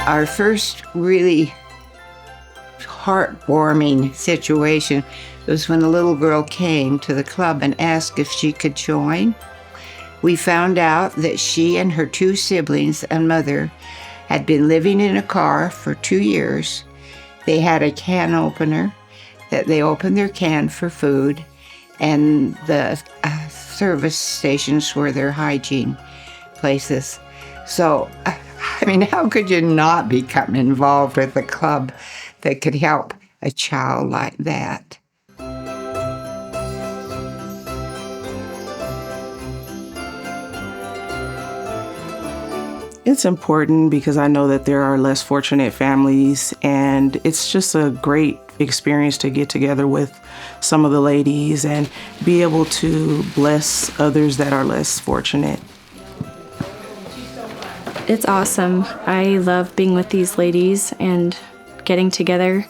Our first really heartwarming situation was when a little girl came to the club and asked if she could join. We found out that she and her 2 siblings and mother had been living in a car for 2 years. They had a can opener that they opened their can for food, and the service stations were their hygiene places. So, I mean, how could you not become involved with a club that could help a child like that? It's important because I know that there are less fortunate families, and it's just a great experience to get together with some of the ladies and be able to bless others that are less fortunate. It's awesome. I love being with these ladies and getting together.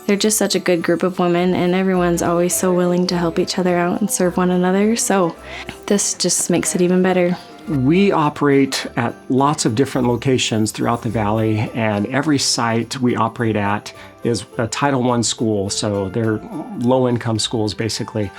They're just such a good group of women, and everyone's always so willing to help each other out and serve one another, so this just makes it even better. We operate at lots of different locations throughout the valley, and every site we operate at is a Title I school, so they're low-income schools basically.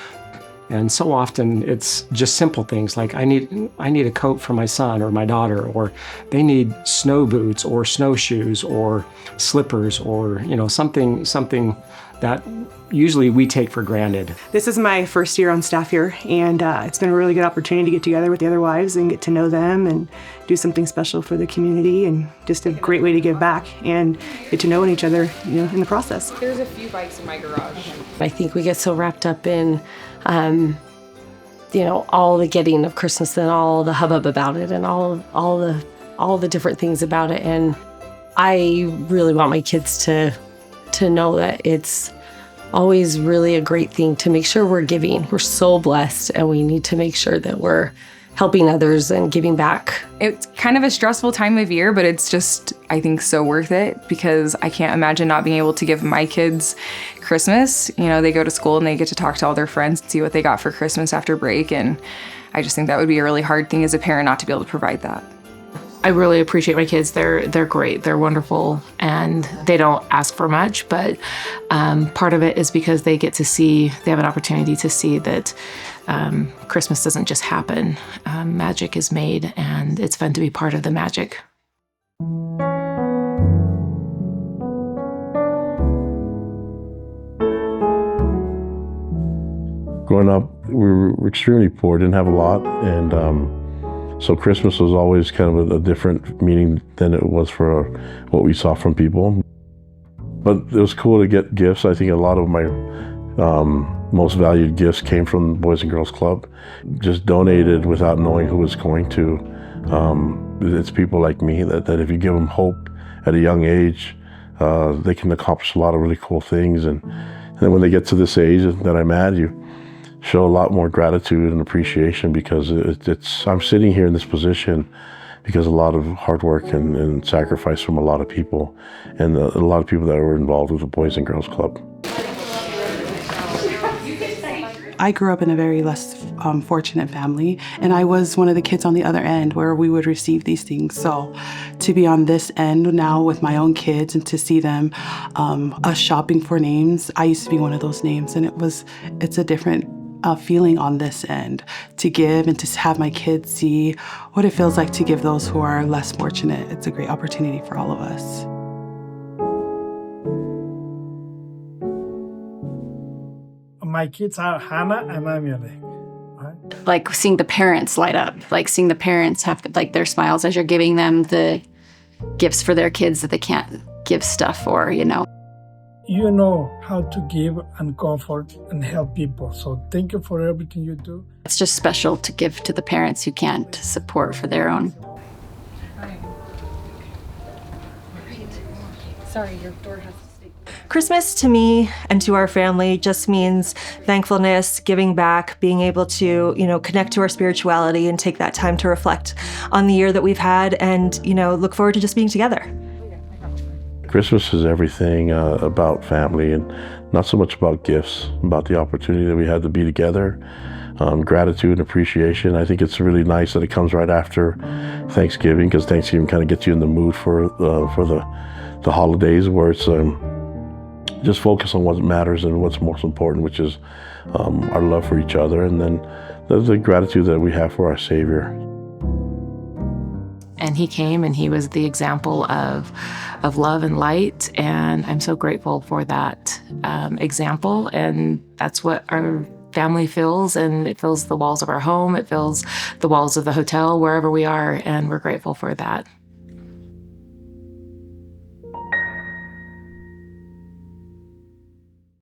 And so often it's just simple things like I need a coat for my son or my daughter, or they need snow boots or snowshoes or slippers, or something that usually we take for granted. This is my first year on staff here, and it's been a really good opportunity to get together with the other wives and get to know them and do something special for the community, and just a great way to give back and get to know each other, in the process. There's a few bikes in my garage. I think we get so wrapped up in, all the getting of Christmas and all the hubbub about it and all the different things about it, and I really want my kids to know that it's always really a great thing to make sure we're giving. We're so blessed, and we need to make sure that we're helping others and giving back. It's kind of a stressful time of year, but it's just, I think, so worth it because I can't imagine not being able to give my kids Christmas. They go to school and they get to talk to all their friends and see what they got for Christmas after break, and I just think that would be a really hard thing as a parent not to be able to provide that. I really appreciate my kids. They're great. They're wonderful, and they don't ask for much, but part of it is because they have an opportunity to see that Christmas doesn't just happen. Magic is made, and it's fun to be part of the magic. Growing up, we were extremely poor, didn't have a lot, and so Christmas was always kind of a different meaning than it was for what we saw from people. But it was cool to get gifts. I think a lot of my most valued gifts came from the Boys and Girls Club. Just donated without knowing who was going to. It's people like me that if you give them hope at a young age, they can accomplish a lot of really cool things. And then when they get to this age that I'm at, you show a lot more gratitude and appreciation because I'm sitting here in this position because a lot of hard work and sacrifice from a lot of people, and a lot of people that were involved with the Boys and Girls Club. I grew up in a very less fortunate family, and I was one of the kids on the other end where we would receive these things. So to be on this end now with my own kids and to see them, us shopping for names, I used to be one of those names, and it's a different feeling on this end to give and to have my kids see what it feels like to give those who are less fortunate. It's a great opportunity for all of us. My kids are Hannah and Amelie. Like seeing the parents light up, like seeing the parents have like their smiles as you're giving them the gifts for their kids that they can't give stuff for, You know how to give and comfort and help people. So thank you for everything you do. It's just special to give to the parents who can't support for their own. Sorry, your door has to stay. Christmas to me and to our family just means thankfulness, giving back, being able to, connect to our spirituality and take that time to reflect on the year that we've had and, look forward to just being together. Christmas is everything about family, and not so much about gifts, about the opportunity that we had to be together, gratitude and appreciation. I think it's really nice that it comes right after Thanksgiving, because Thanksgiving kind of gets you in the mood for the holidays, where it's just focus on what matters and what's most important, which is our love for each other, and then the gratitude that we have for our Savior. And he came and he was the example of love and light, and I'm so grateful for that example. And that's what our family feels, and it fills the walls of our home, it fills the walls of the hotel, wherever we are, and we're grateful for that.